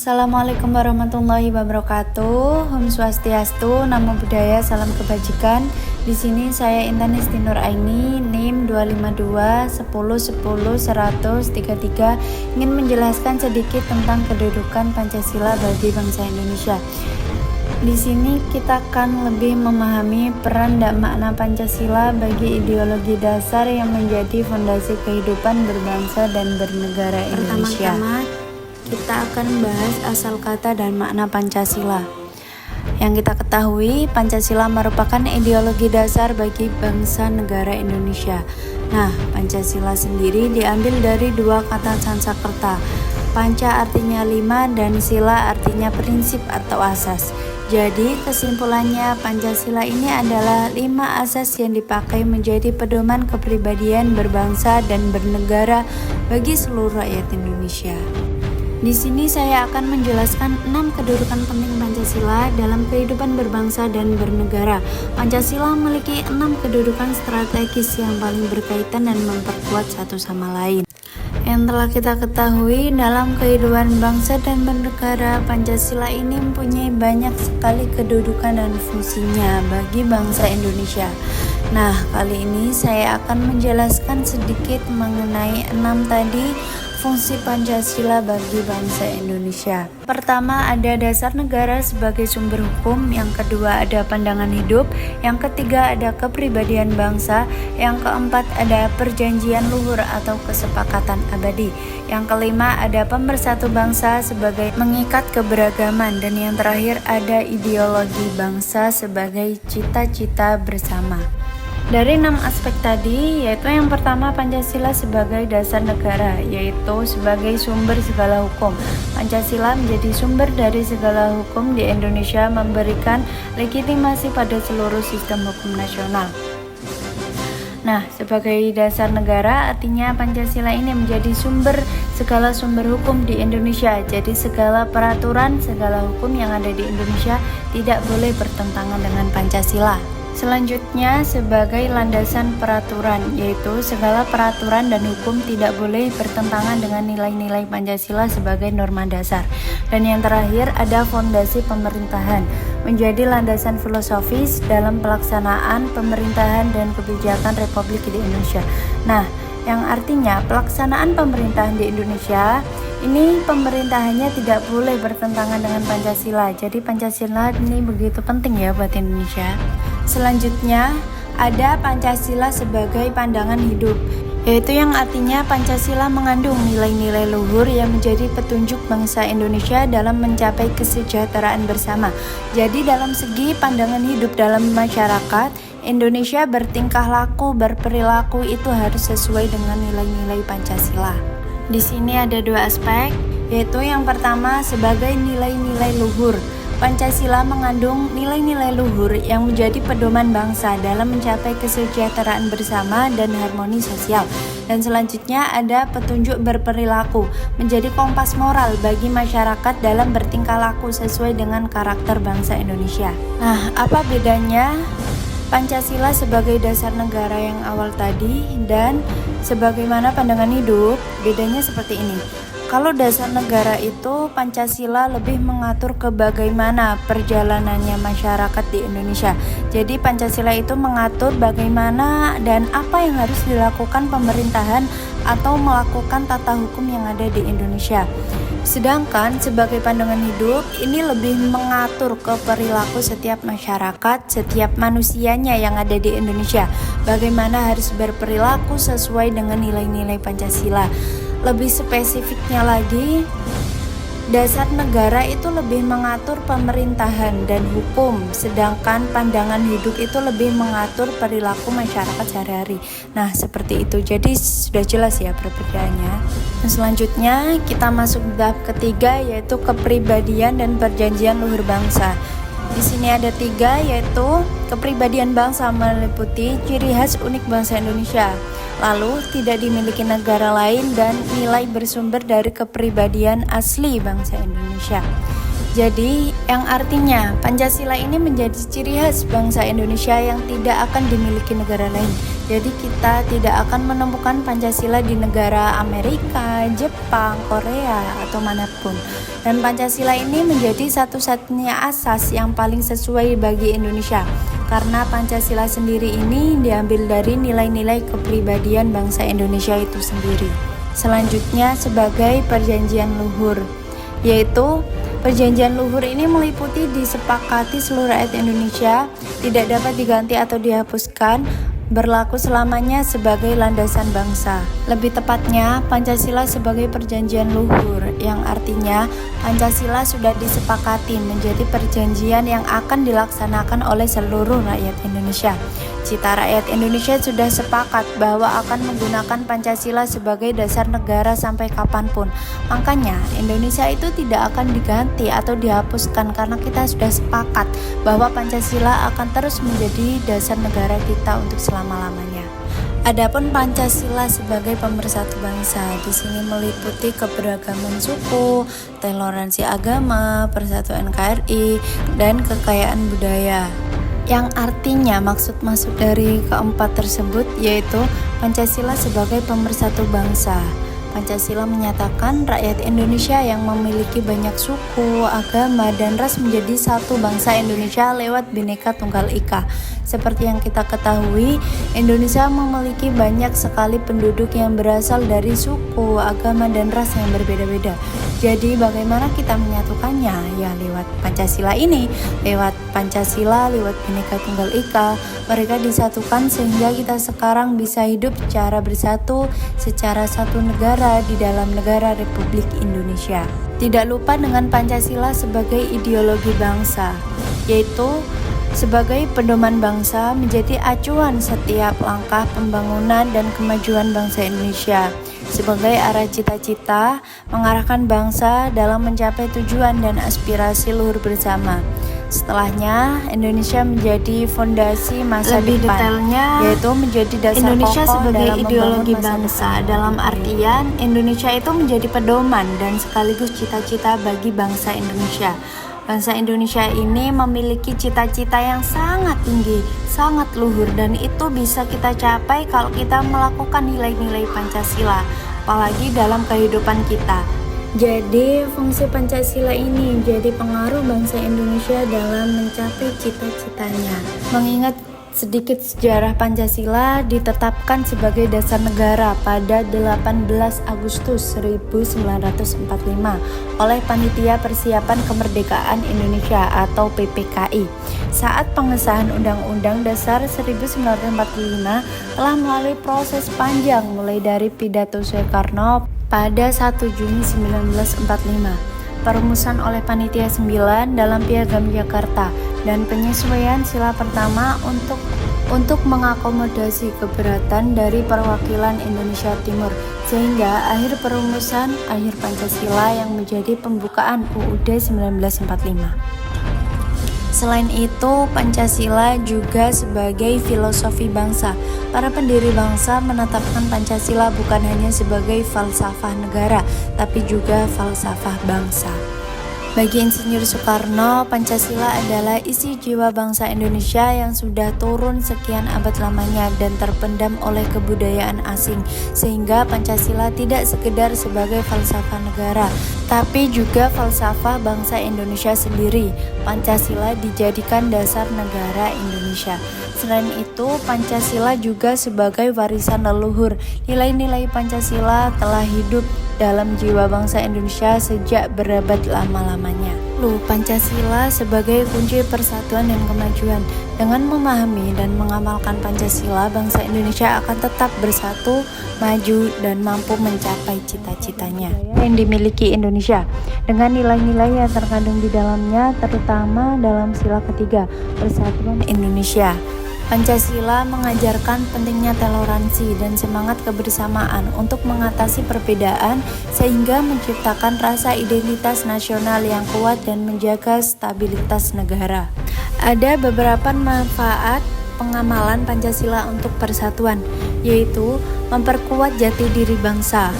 Assalamualaikum warahmatullahi wabarakatuh. Om Swastiastu, Namo Buddhaya, salam kebajikan. Di sini saya Intan Esti Nur Aini, NIM 25210100133, ingin menjelaskan sedikit tentang kedudukan Pancasila bagi bangsa Indonesia. Di sini kita akan lebih memahami peran dan makna Pancasila bagi ideologi dasar yang menjadi fondasi kehidupan berbangsa dan bernegara Indonesia. Pertama-tama kita akan membahas asal kata dan makna Pancasila. Yang kita ketahui, Pancasila merupakan ideologi dasar bagi bangsa negara Indonesia. Nah, Pancasila sendiri diambil dari dua kata Sanskerta. Panca artinya 5 dan sila artinya prinsip atau asas. Jadi kesimpulannya, Pancasila ini adalah 5 asas yang dipakai menjadi pedoman kepribadian berbangsa dan bernegara bagi seluruh rakyat Indonesia. Di sini saya akan menjelaskan 6 kedudukan penting Pancasila dalam kehidupan berbangsa dan bernegara. Pancasila memiliki 6 kedudukan strategis yang paling berkaitan dan memperkuat satu sama lain. Yang telah kita ketahui dalam kehidupan bangsa dan bernegara, Pancasila ini mempunyai banyak sekali kedudukan dan fungsinya bagi bangsa Indonesia. Nah, kali ini saya akan menjelaskan sedikit mengenai 6 tadi fungsi Pancasila bagi bangsa Indonesia. Pertama, ada dasar negara sebagai sumber hukum. Yang kedua, ada pandangan hidup. Yang ketiga, ada kepribadian bangsa. Yang keempat, ada perjanjian luhur atau kesepakatan abadi. Yang kelima, ada pemersatu bangsa sebagai mengikat keberagaman. Dan yang terakhir, ada ideologi bangsa sebagai cita-cita bersama. Dari 6 aspek tadi, yaitu yang pertama, Pancasila sebagai dasar negara, yaitu sebagai sumber segala hukum. Pancasila menjadi sumber dari segala hukum di Indonesia, memberikan legitimasi pada seluruh sistem hukum nasional. Nah, sebagai dasar negara artinya Pancasila ini menjadi segala sumber hukum di Indonesia. Jadi segala peraturan, segala hukum yang ada di Indonesia tidak boleh bertentangan dengan Pancasila. Selanjutnya, sebagai landasan peraturan, yaitu segala peraturan dan hukum tidak boleh bertentangan dengan nilai-nilai Pancasila sebagai norma dasar. Dan yang terakhir, ada fondasi pemerintahan, menjadi landasan filosofis dalam pelaksanaan pemerintahan dan kebijakan Republik di Indonesia. Nah, yang artinya pelaksanaan pemerintahan di Indonesia ini pemerintahannya tidak boleh bertentangan dengan Pancasila. Jadi Pancasila ini begitu penting ya buat Indonesia. Selanjutnya, ada Pancasila sebagai pandangan hidup, yaitu yang artinya Pancasila mengandung nilai-nilai luhur yang menjadi petunjuk bangsa Indonesia dalam mencapai kesejahteraan bersama. Jadi dalam segi pandangan hidup dalam masyarakat, Indonesia bertingkah laku, berperilaku itu harus sesuai dengan nilai-nilai Pancasila. Di sini ada 2 aspek, yaitu yang pertama sebagai nilai-nilai luhur. Pancasila mengandung nilai-nilai luhur yang menjadi pedoman bangsa dalam mencapai kesejahteraan bersama dan harmoni sosial. Dan selanjutnya ada petunjuk berperilaku, menjadi kompas moral bagi masyarakat dalam bertingkah laku sesuai dengan karakter bangsa Indonesia. Nah, apa bedanya Pancasila sebagai dasar negara yang awal tadi dan sebagaimana pandangan hidup? Bedanya seperti ini. Kalau dasar negara itu, Pancasila lebih mengatur ke bagaimana perjalanannya masyarakat di Indonesia. Jadi Pancasila itu mengatur bagaimana dan apa yang harus dilakukan pemerintahan atau melakukan tata hukum yang ada di Indonesia. Sedangkan sebagai pandangan hidup, ini lebih mengatur ke perilaku setiap masyarakat, setiap manusianya yang ada di Indonesia. Bagaimana harus berperilaku sesuai dengan nilai-nilai Pancasila. Lebih spesifiknya lagi, dasar negara itu lebih mengatur pemerintahan dan hukum, sedangkan pandangan hidup itu lebih mengatur perilaku masyarakat sehari-hari. Nah, seperti itu. Jadi sudah jelas ya perbedaannya. Nah, selanjutnya kita masuk bab ketiga, yaitu kepribadian dan perjanjian luhur bangsa. Di sini ada 3, yaitu kepribadian bangsa meliputi ciri khas unik bangsa Indonesia, lalu tidak dimiliki negara lain, dan nilai bersumber dari kepribadian asli bangsa Indonesia. Jadi yang artinya Pancasila ini menjadi ciri khas bangsa Indonesia yang tidak akan dimiliki negara lain. Jadi kita tidak akan menemukan Pancasila di negara Amerika, Jepang, Korea, atau manapun. Dan Pancasila ini menjadi satu-satunya asas yang paling sesuai bagi Indonesia. Karena Pancasila sendiri ini diambil dari nilai-nilai kepribadian bangsa Indonesia itu sendiri. Selanjutnya sebagai perjanjian luhur, yaitu perjanjian luhur ini meliputi disepakati seluruh rakyat Indonesia, tidak dapat diganti atau dihapuskan, berlaku selamanya sebagai landasan bangsa. Lebih tepatnya, Pancasila sebagai perjanjian luhur, yang artinya Pancasila sudah disepakati menjadi perjanjian yang akan dilaksanakan oleh seluruh rakyat Indonesia. Cita rakyat Indonesia sudah sepakat bahwa akan menggunakan Pancasila sebagai dasar negara sampai kapanpun. Makanya, Indonesia itu tidak akan diganti atau dihapuskan karena kita sudah sepakat bahwa Pancasila akan terus menjadi dasar negara kita untuk selama-lamanya. Adapun Pancasila sebagai pemersatu bangsa di sini meliputi keberagaman suku, toleransi agama, persatuan NKRI, dan kekayaan budaya. Yang artinya maksud dari keempat tersebut yaitu Pancasila sebagai pemersatu bangsa. Pancasila menyatakan rakyat Indonesia yang memiliki banyak suku, agama, dan ras menjadi satu bangsa Indonesia lewat Bhinneka Tunggal Ika. Seperti yang kita ketahui, Indonesia memiliki banyak sekali penduduk yang berasal dari suku, agama, dan ras yang berbeda-beda. Jadi bagaimana kita menyatukannya? Ya lewat Pancasila ini, lewat Pancasila, lewat Bhinneka Tunggal Ika, mereka disatukan sehingga kita sekarang bisa hidup secara bersatu, secara satu negara di dalam negara Republik Indonesia. Tidak lupa dengan Pancasila sebagai ideologi bangsa, yaitu sebagai pedoman bangsa menjadi acuan setiap langkah pembangunan dan kemajuan bangsa Indonesia. Sebagai arah cita-cita mengarahkan bangsa dalam mencapai tujuan dan aspirasi luhur bersama. Setelahnya, Indonesia menjadi fondasi masa Lebih depan, detailnya, yaitu menjadi dasar Indonesia pokok sebagai dalam ideologi membangun bangsa. depan. Dalam artian, Indonesia itu menjadi pedoman dan sekaligus cita-cita bagi bangsa Indonesia. Bangsa Indonesia ini memiliki cita-cita yang sangat tinggi, sangat luhur, dan itu bisa kita capai kalau kita melakukan nilai-nilai Pancasila, apalagi dalam kehidupan kita. Jadi, fungsi Pancasila ini jadi pengaruh bangsa Indonesia dalam mencapai cita-citanya. Mengingat sedikit sejarah, Pancasila ditetapkan sebagai dasar negara pada 18 Agustus 1945 oleh Panitia Persiapan Kemerdekaan Indonesia atau PPKI. Saat pengesahan Undang-Undang Dasar 1945 telah melalui proses panjang mulai dari pidato Soekarno pada 1 Juni 1945, perumusan oleh Panitia 9 dalam Piagam Jakarta, dan penyesuaian sila pertama untuk mengakomodasi keberatan dari perwakilan Indonesia Timur, sehingga akhir perumusan akhir Pancasila yang menjadi pembukaan UUD 1945. Selain itu, Pancasila juga sebagai filosofi bangsa. Para pendiri bangsa menetapkan Pancasila bukan hanya sebagai falsafah negara, tapi juga falsafah bangsa. Bagi Insinyur Soekarno, Pancasila adalah isi jiwa bangsa Indonesia yang sudah turun sekian abad lamanya dan terpendam oleh kebudayaan asing, sehingga Pancasila tidak sekedar sebagai falsafah negara, tapi juga falsafah bangsa Indonesia sendiri. Pancasila dijadikan dasar negara Indonesia. Selain itu, Pancasila juga sebagai warisan leluhur. Nilai-nilai Pancasila telah hidup dalam jiwa bangsa Indonesia sejak berabad lama-lamanya. Pancasila sebagai kunci persatuan dan kemajuan. Dengan memahami dan mengamalkan Pancasila, bangsa Indonesia akan tetap bersatu, maju, dan mampu mencapai cita-citanya yang dimiliki Indonesia dengan nilai-nilai yang terkandung di dalamnya, terutama dalam sila ketiga, Persatuan Indonesia. Pancasila mengajarkan pentingnya toleransi dan semangat kebersamaan untuk mengatasi perbedaan sehingga menciptakan rasa identitas nasional yang kuat dan menjaga stabilitas negara. Ada beberapa manfaat pengamalan Pancasila untuk persatuan, yaitu memperkuat jati diri bangsa.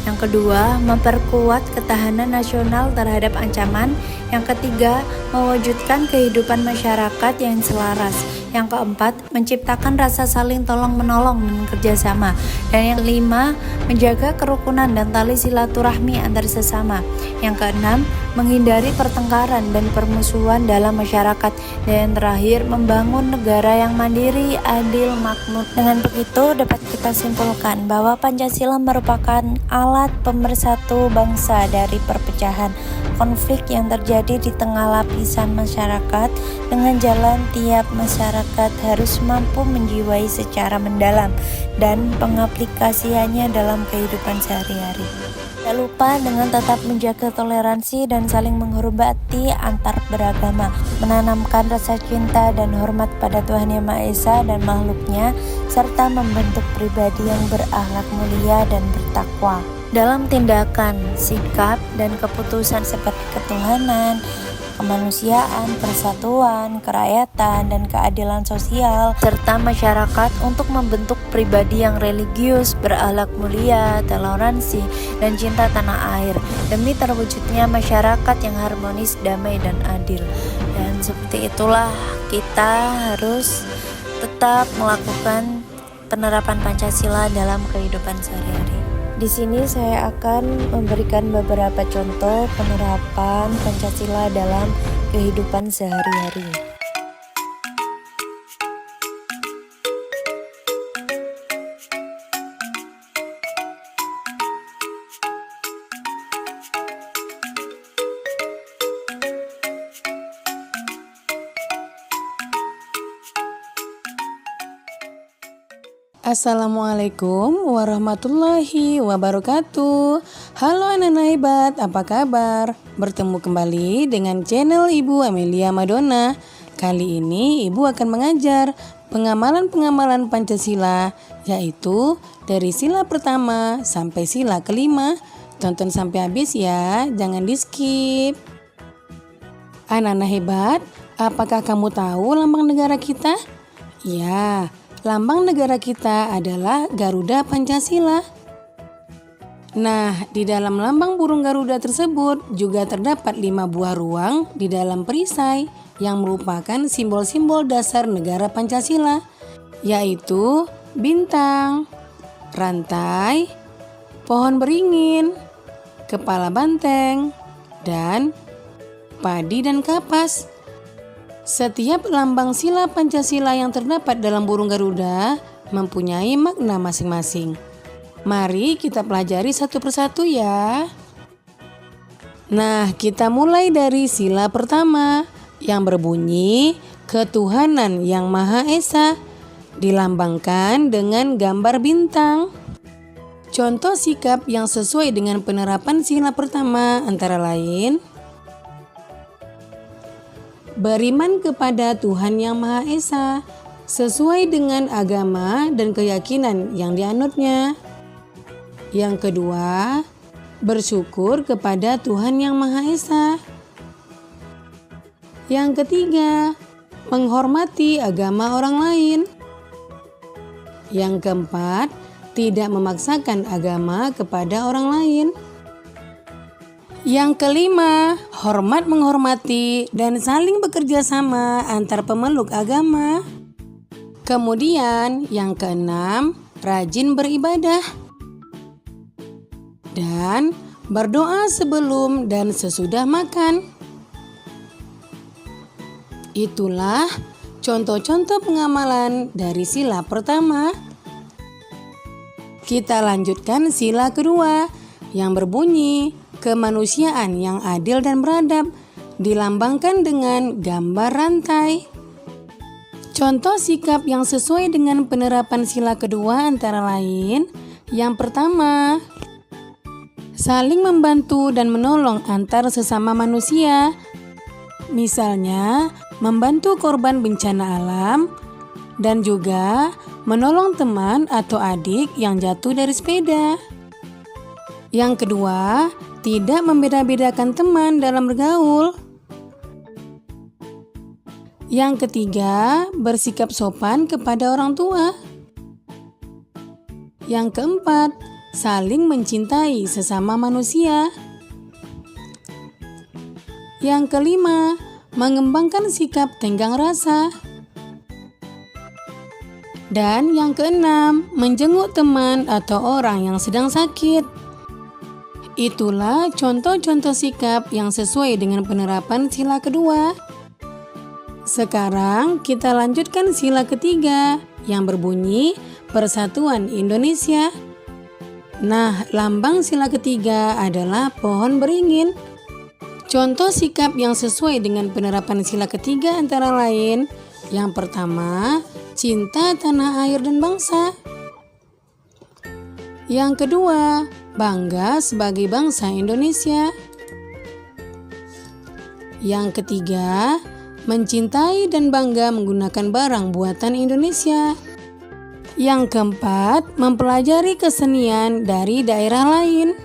Yang kedua, memperkuat ketahanan nasional terhadap ancaman. Yang ketiga, mewujudkan kehidupan masyarakat yang selaras. Yang keempat, menciptakan rasa saling tolong-menolong dan kerjasama. Dan yang kelima, menjaga kerukunan dan tali silaturahmi antar sesama. Yang keenam, menghindari pertengkaran dan permusuhan dalam masyarakat. Dan yang terakhir, membangun negara yang mandiri, adil, makmur. Dengan begitu dapat kita simpulkan bahwa Pancasila merupakan alat pemersatu bangsa dari perpecahan konflik yang terjadi di tengah lapisan masyarakat. Dengan jalan, tiap masyarakat harus mampu menjiwai secara mendalam dan pengaplikasiannya dalam kehidupan sehari-hari. Tak lupa dengan tetap menjaga toleransi dan saling menghormati antar beragama, menanamkan rasa cinta dan hormat pada Tuhan Yang Maha Esa dan makhluknya, serta membentuk pribadi yang berakhlak mulia dan bertakwa. Dalam tindakan, sikap, dan keputusan seperti ketuhanan, kemanusiaan, persatuan, kerakyatan, dan keadilan sosial, serta masyarakat untuk membentuk pribadi yang religius, berakhlak mulia, toleransi, dan cinta tanah air, demi terwujudnya masyarakat yang harmonis, damai, dan adil. Dan seperti itulah kita harus tetap melakukan penerapan Pancasila dalam kehidupan sehari-hari. Di sini saya akan memberikan beberapa contoh penerapan Pancasila dalam kehidupan sehari-hari. Assalamualaikum warahmatullahi wabarakatuh. Halo anak-anak hebat, apa kabar? Bertemu kembali dengan channel Ibu Amelia Madonna. Kali ini Ibu akan mengajar pengamalan-pengamalan Pancasila, yaitu dari sila pertama sampai sila kelima. Tonton sampai habis ya, jangan di skip. Anak-anak hebat, apakah kamu tahu lambang negara kita? Ya, lambang negara kita adalah Garuda Pancasila. Nah, di dalam lambang burung Garuda tersebut juga terdapat 5 buah ruang di dalam perisai yang merupakan simbol-simbol dasar negara Pancasila, yaitu bintang, rantai, pohon beringin, kepala banteng, dan padi dan kapas. Setiap lambang sila Pancasila yang terdapat dalam burung Garuda mempunyai makna masing-masing. Mari kita pelajari satu persatu ya. Nah, kita mulai dari sila pertama yang berbunyi Ketuhanan Yang Maha Esa, dilambangkan dengan gambar bintang. Contoh sikap yang sesuai dengan penerapan sila pertama antara lain: beriman kepada Tuhan Yang Maha Esa sesuai dengan agama dan keyakinan yang dianutnya. Yang kedua, bersyukur kepada Tuhan Yang Maha Esa. Yang ketiga, menghormati agama orang lain. Yang keempat, tidak memaksakan agama kepada orang lain. Yang kelima, hormat menghormati dan saling bekerja sama antar pemeluk agama. Kemudian yang keenam, rajin beribadah dan berdoa sebelum dan sesudah makan. Itulah contoh-contoh pengamalan dari sila pertama. Kita lanjutkan sila kedua yang berbunyi kemanusiaan yang adil dan beradab, dilambangkan dengan gambar rantai. Contoh sikap yang sesuai dengan penerapan sila kedua antara lain: yang pertama, saling membantu dan menolong antar sesama manusia. Misalnya, membantu korban bencana alam dan juga menolong teman atau adik yang jatuh dari sepeda. Yang kedua, tidak membeda-bedakan teman dalam bergaul. Yang ketiga, bersikap sopan kepada orang tua. Yang keempat, saling mencintai sesama manusia. Yang kelima, mengembangkan sikap tenggang rasa. Dan yang keenam, menjenguk teman atau orang yang sedang sakit. Itulah contoh-contoh sikap yang sesuai dengan penerapan sila kedua. Sekarang kita lanjutkan sila ketiga yang berbunyi Persatuan Indonesia. Nah, lambang sila ketiga adalah pohon beringin. Contoh sikap yang sesuai dengan penerapan sila ketiga antara lain, yang pertama, cinta tanah air dan bangsa. Yang kedua, bangga sebagai bangsa Indonesia. Yang ketiga, mencintai dan bangga menggunakan barang buatan Indonesia. Yang keempat, mempelajari kesenian dari daerah lain.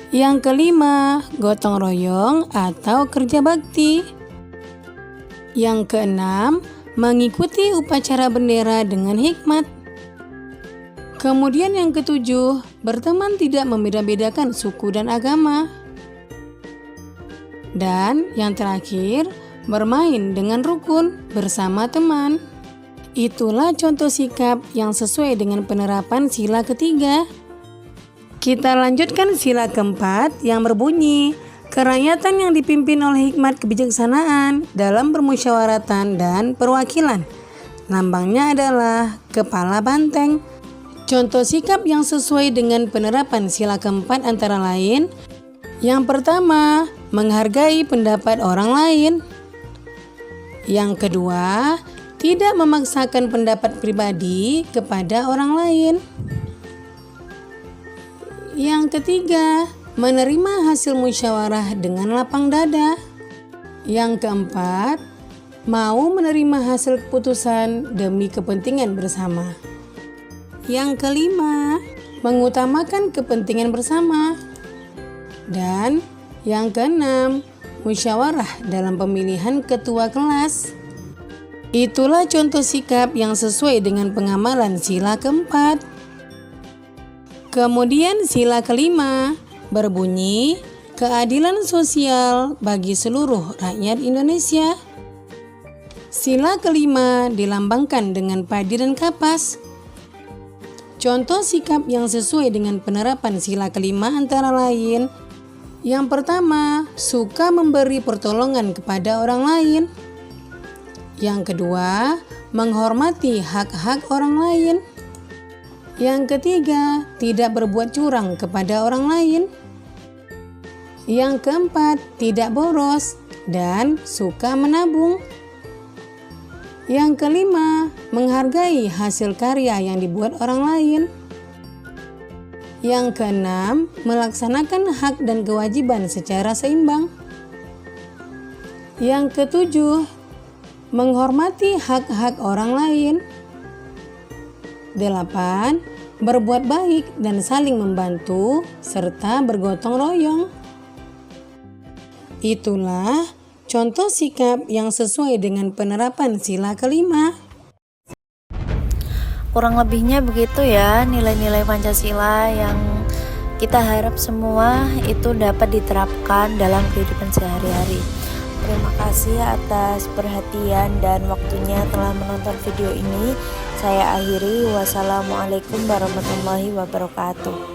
Yang kelima, gotong royong atau kerja bakti. Yang keenam, mengikuti upacara bendera dengan hikmat. Kemudian yang ketujuh, berteman tidak membeda-bedakan suku dan agama. Dan yang terakhir, bermain dengan rukun bersama teman. Itulah contoh sikap yang sesuai dengan penerapan sila ketiga. Kita lanjutkan sila keempat yang berbunyi kerakyatan yang dipimpin oleh hikmat kebijaksanaan dalam permusyawaratan dan perwakilan. Lambangnya adalah kepala banteng. Contoh sikap yang sesuai dengan penerapan sila keempat antara lain, yang pertama, menghargai pendapat orang lain. Yang kedua, tidak memaksakan pendapat pribadi kepada orang lain. Yang ketiga, menerima hasil musyawarah dengan lapang dada. Yang keempat, mau menerima hasil keputusan demi kepentingan bersama. Yang kelima, mengutamakan kepentingan bersama. Dan yang keenam, musyawarah dalam pemilihan ketua kelas. Itulah contoh sikap yang sesuai dengan pengamalan sila keempat. Kemudian sila kelima berbunyi keadilan sosial bagi seluruh rakyat Indonesia. Sila kelima dilambangkan dengan padi dan kapas. Contoh sikap yang sesuai dengan penerapan sila kelima antara lain, yang pertama, suka memberi pertolongan kepada orang lain. Yang kedua, menghormati hak-hak orang lain. Yang ketiga, tidak berbuat curang kepada orang lain. Yang keempat, tidak boros dan suka menabung. Yang kelima, menghargai hasil karya yang dibuat orang lain. Yang keenam, melaksanakan hak dan kewajiban secara seimbang. Yang ketujuh, menghormati hak-hak orang lain. 8. Berbuat baik dan saling membantu serta bergotong royong. Itulah contoh sikap yang sesuai dengan penerapan sila kelima. Kurang lebihnya begitu ya nilai-nilai Pancasila yang kita harap semua itu dapat diterapkan dalam kehidupan sehari-hari. Terima kasih atas perhatian dan waktunya telah menonton video ini. Saya akhiri. Wassalamualaikum warahmatullahi wabarakatuh.